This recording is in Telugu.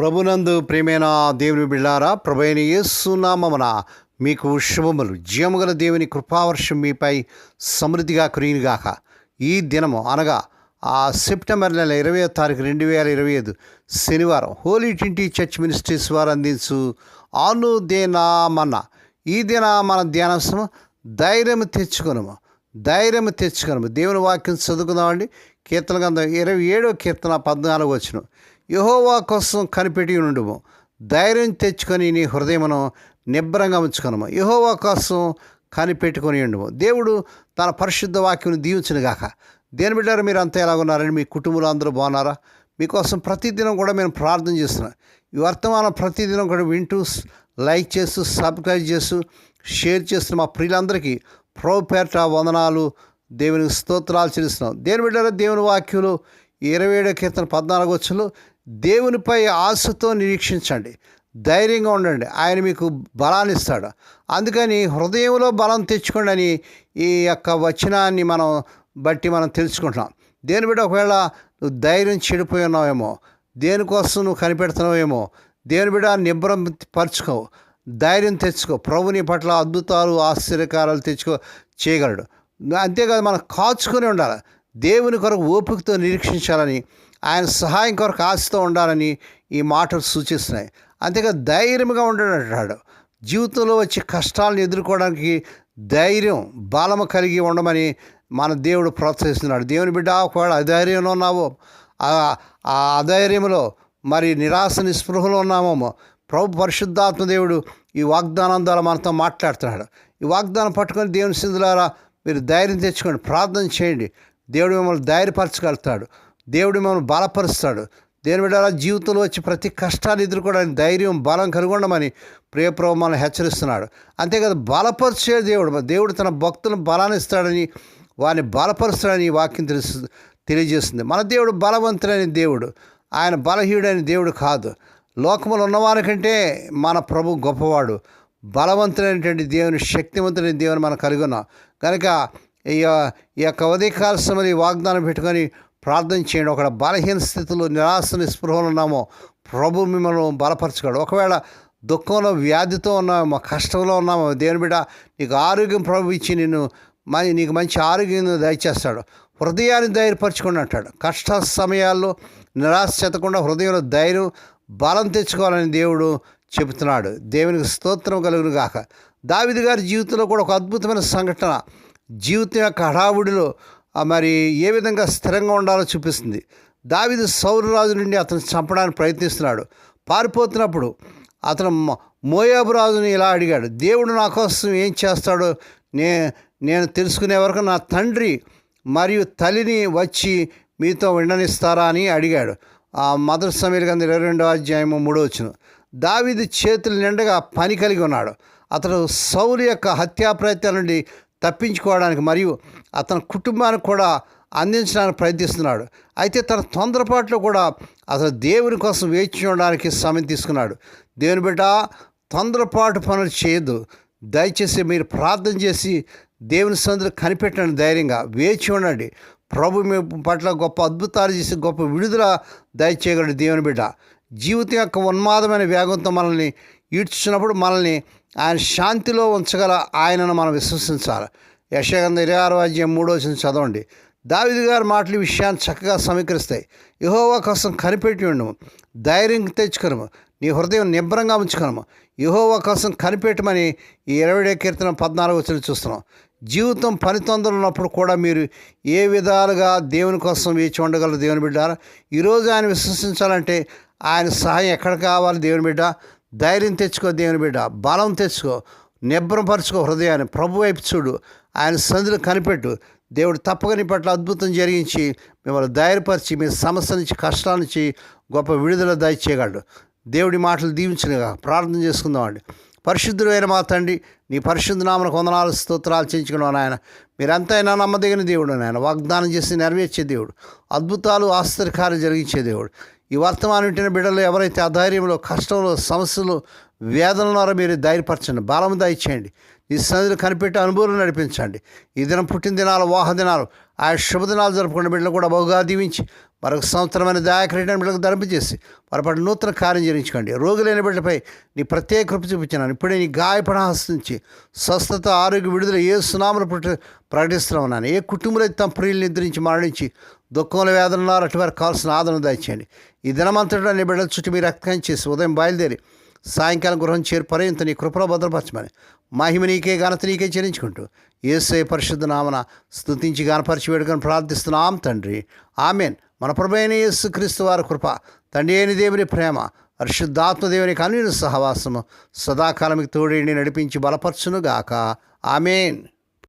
ప్రభునందు ప్రియమైన దేవుని బిళ్ళారా, ప్రభైన యేసు నామమున మీకు శుభములు. జీవముగల దేవుని కృపావర్షం మీపై సమృద్ధిగా కురియునుగాక. ఈ దినము అనగా సెప్టెంబర్ నెల 20వ తారీఖు 2025 శనివారం హోలీ ట్రినిటీ చర్చ్ మినిస్ట్రీస్ వారు అందించు అనుదినమన్న ఈ దిన మన ధ్యానాంశము ధైర్యం తెచ్చుకొనుము. దేవుని వాక్యం చదువుకుందామండి. కీర్తన గ్రంథం 27వ కీర్తన 14వ వచనం. యెహోవా కోసం కనిపెట్టి ఉండుము, ధైర్యం తెచ్చుకొని నీ హృదయమును నిబ్బరంగా ఉంచుకొనుము. యెహోవా కోసం కనిపెట్టుకొని ఉండుము. దేవుడు తన పరిశుద్ధ వాక్యం దీవించునుగాక. దేని బిడ్డారు, మీరు అంతా ఎలాగున్నారని, మీ కుటుంబంలో అందరూ బాగున్నారా? మీకోసం ప్రతిదినం కూడా మేము ప్రార్థన చేస్తున్నాం. ఈ వర్తమానం ప్రతిదినం కూడా వింటూ లైక్ చేస్తూ సబ్స్క్రైబ్ చేస్తూ షేర్ చేస్తున్న మా ప్రియులందరికీ ప్రభు పేరట వందనాలు, దేవునికి స్తోత్రాలు చెల్లిస్తున్నాం. దేని బిడ్డారు, దేవుని వాక్యంలో 27వ కీర్తన 14వ వచనంలో దేవునిపై ఆశతో నిరీక్షించండి, ధైర్యంగా ఉండండి, ఆయన మీకు బలాన్ని ఇస్తాడు. అందుకని హృదయంలో బలం తెచ్చుకోండి అని ఈ యొక్క వచనాన్ని బట్టి మనం తెలుసుకుంటున్నాం. దేని బిడ్డ, ఒకవేళ నువ్వు ధైర్యం చెడిపోయి ఉన్నావేమో, దేనికోసం నువ్వు కనిపెడుతున్నావేమో, దేని బిడ్డ నిబ్బరం పరుచుకో, ధైర్యం తెచ్చుకో. ప్రభుని పట్ల అద్భుతాలు ఆశ్చర్యకారాలు చేయగలడు. అంతేకాదు, మనం కాచుకొని ఉండాలి. దేవుని కొరకు ఓపికతో నిరీక్షించాలని, ఆయన సహాయం కొరకు ఆశతో ఉండాలని ఈ మాటలు సూచిస్తున్నాయి. అంతేకాదు ధైర్యంగా ఉండడంటాడు. జీవితంలో వచ్చే కష్టాలను ఎదుర్కోవడానికి ధైర్యం, బలము కలిగి ఉండమని మన దేవుడు ప్రోత్సహిస్తున్నాడు. దేవుని బిడ్డ, ఒకవేళ అధైర్యంలో ఉన్నావో, ఆ అధైర్యంలో మరి నిరాశ నిస్పృహలో ఉన్నామో, ప్రభు పరిశుద్ధాత్మ దేవుడు ఈ వాగ్దానం ద్వారా మనతో మాట్లాడుతున్నాడు. ఈ వాగ్దానం పట్టుకొని దేవుని సిద్ధులారా మీరు ధైర్యం తెచ్చుకోండి, ప్రార్థన చేయండి. దేవుడు మిమ్మల్ని ధైర్యపరచగలుగుతాడు, దేవుడు మిమ్మల్ని బలపరుస్తాడు. దేని బిడ్డ, జీవితంలో వచ్చి ప్రతి కష్టాన్ని ఎదుర్కోవడానికి ధైర్యం, బలం కనుగొండమని ప్రియప్రభు మనల్ని హెచ్చరిస్తున్నాడు. అంతేకాదు బలపరిచే దేవుడు తన భక్తులను బలాన్ని ఇస్తాడని, వారిని బలపరుస్తాడని ఈ వాక్యం తెలియజేస్తుంది. మన దేవుడు బలవంతుడైన దేవుడు, ఆయన బలహీనుడైన దేవుడు కాదు. లోకములో ఉన్నవారికంటే మన ప్రభు గొప్పవాడు, బలవంతుడైనటువంటి దేవుని, శక్తివంతుడైన దేవుని మనం కలిగి ఉన్నాం. కనుక ఈ యొక్క ఉదయకాల సమయంలో వాగ్దానం పెట్టుకొని ప్రార్థన చేయండి. ఒక బలహీన స్థితిలో నిరాశ నిస్పృహలు ఉన్నామో, ప్రభు మిమ్మల్ని బలపరచగలడు. ఒకవేళ దుఃఖంలో, వ్యాధితో ఉన్నామో, కష్టంలో ఉన్నామో, దేవుని బిడ్డ నీకు ఆరోగ్యం ప్రభు ఇచ్చి నీకు మంచి ఆరోగ్యం దయచేస్తాడు. హృదయాన్ని ధైర్యపరచుకోండి అంటాడు. కష్ట సమయాల్లో నిరాశ చెందకుండా హృదయంలో ధైర్యం, బలం తెచ్చుకోవాలని దేవుడు చెబుతున్నాడు. దేవునికి స్తోత్రం కలుగును గాక. దావీదు గారి జీవితంలో కూడా ఒక అద్భుతమైన సంఘటన జీవితం యొక్క హడావుడిలో మరి ఏ విధంగా స్థిరంగా ఉండాలో చూపిస్తుంది. దావీదు సౌలు రాజు నుండి అతను చంపడానికి ప్రయత్నిస్తున్నాడు. పారిపోతున్నప్పుడు అతను మోయాబు రాజుని ఇలా అడిగాడు, దేవుడు నా కోసం ఏం చేస్తాడో నేను తెలుసుకునే వరకు నా తండ్రి మరియు తల్లిని వచ్చి మీతో ఉండనిస్తారా అని అడిగాడు. మొదటి సమూయేలు గ్రంథం 22వ అధ్యాయము 3వ వచనం. దావీదు చేతులు నిండగా పని కలిగి ఉన్నాడు. అతడు సౌలు యొక్క హత్యా ప్రయత్నాల నుండి తప్పించుకోవడానికి మరియు అతని కుటుంబానికి కూడా అందించడానికి ప్రయత్నిస్తున్నాడు. అయితే తన తొందరపాట్లో కూడా అతను దేవుని కోసం వేచి ఉండడానికి సమయం తీసుకున్నాడు. దేవుని బిడ్డ, తొందరపాటు పనులు చేయొద్దు. దయచేసి మీరు ప్రార్థన చేసి దేవుని సన్నిధిలో కనిపెట్టండి, ధైర్యంగా వేచి ఉండండి. ప్రభు మీ పట్ల గొప్ప అద్భుతాలు చేసి గొప్ప విడుదల దయచేయగలడు. దేవుని బిడ్డ, జీవితం యొక్క ఉన్మాదమైన వేగంతో మనల్ని ఈడ్చున్నప్పుడు మనల్ని ఆయన శాంతిలో ఉంచగల ఆయనను మనం విశ్వసించాలి. యెషయా గ్రంథం 26వ అధ్యాయం 3వ వచనం చదవండి. దావీదు గారి మాటలు ఈ విషయాన్ని చక్కగా సమీకరిస్తాయి. యెహోవా కోసం కనిపెట్టి ఉండము, ధైర్యం తెచ్చుకొనుము, నీ హృదయం నిబ్బరంగా ఉంచుకొనుము. యెహోవా కోసం కనిపెట్టమని ఈ 20వ కీర్తన 14వ వచనం చూస్తున్నాం. జీవితం పని తొందరలు ఉన్నప్పుడు కూడా మీరు ఏ విధాలుగా దేవుని కోసం వేచి ఉండగలరు. దేవుని బిడ్డ, ఈరోజు ఆయన విశ్వసించాలంటే ఆయన సహాయం ఎక్కడ కావాలి? దేవుని బిడ్డ, ధైర్యం తెచ్చుకో. దేవుని బిడ్డ, బలం తెచ్చుకో, నిబ్బరపరచుకో హృదయాన్ని. ప్రభు వైపు చూడు, ఆయన సన్నిధిలో కనిపెట్టు. దేవుడు తప్పక నీ పట్ల అద్భుతం జరిగించి మిమ్మల్ని ధైర్యపరిచి మీ సమస్య నుంచి, కష్టాల నుంచి గొప్ప విడుదల దయచేయగలడు. దేవుడి మాటలు దీవించినగా ప్రార్థన చేసుకుందామండి. పరిశుద్ధుడైన మా తండ్రి, నీ పరిశుద్ధ నామమునకు వందనాలు, స్తోత్రాలు చేయించుకున్నాను నాయన. మీరంతైనా నమ్మదగిన దేవుడు నాయన, వాగ్దానం చేసి నెరవేర్చే దేవుడు, అద్భుతాలు ఆశ్చర్యకార్యాలు జరిగించే దేవుడు. ఈ వర్తమానం వింటున్న బిడ్డలు ఎవరైతే అధైర్యంలో, కష్టంలో, సమస్యలు, వేదనలో మీరు ధైర్యపరచండి, బలం దయచేయండి. ఈ సన్నిధిని కనిపెట్టి అనుభవం నడిపించండి. ఈ దినం పుట్టిన దినాలు, వాహ దినాలు, ఆ శుభదినాలు జరుపుకున్న బిడ్డలు కూడా బహుగా దీవించి మరొక సంవత్సరమైన దయాకరీటాన్ని బిడ్డలకు ధరింపజేసి వారి పట్ల నూతన కార్యం జరిగించుకోండి. రోగులైన బిడ్డపై నీ ప్రత్యేక కృప చూపించినాను. ఇప్పుడే నీ గాయపడ హస్తించి స్వస్థత, ఆరోగ్య, విడుదల యేసు నామమున ప్రకటిస్తున్నాను. ఏ కుటుంబంలో తమ ప్రియులు నిద్రించి మరణించి దుఃఖంలో వేదనన్నారు అటు వారికి కావాల్సిన ఆదరణ దయచేయండి. ఈ దినమంతటా నీ బిడ్డల చుట్టూ మీరు రక్తం చేసి ఉదయం బయలుదేరి సాయంకాలం గృహం చేరు పర్యంత నీ కృపలో భద్రపరచమని మహిమ నీకే, ఘనత నీకే చెల్లించుకుంటూ యేసయ్య పరిశుద్ధ నామన స్తుతించి గణపరిచి వేడుకొని ప్రార్థిస్తున్నాం తండ్రి. ఆమెన్. మన ప్రభువైన యేసు క్రీస్తు వారి కృప, తండ్రి అయిన దేవుని ప్రేమ, పరిశుద్ధాత్మ దేవుని అన్యోన్య సహవాసము సదాకాలం తోడేండి నడిపించి బలపరచునుగాక. ఆమెన్.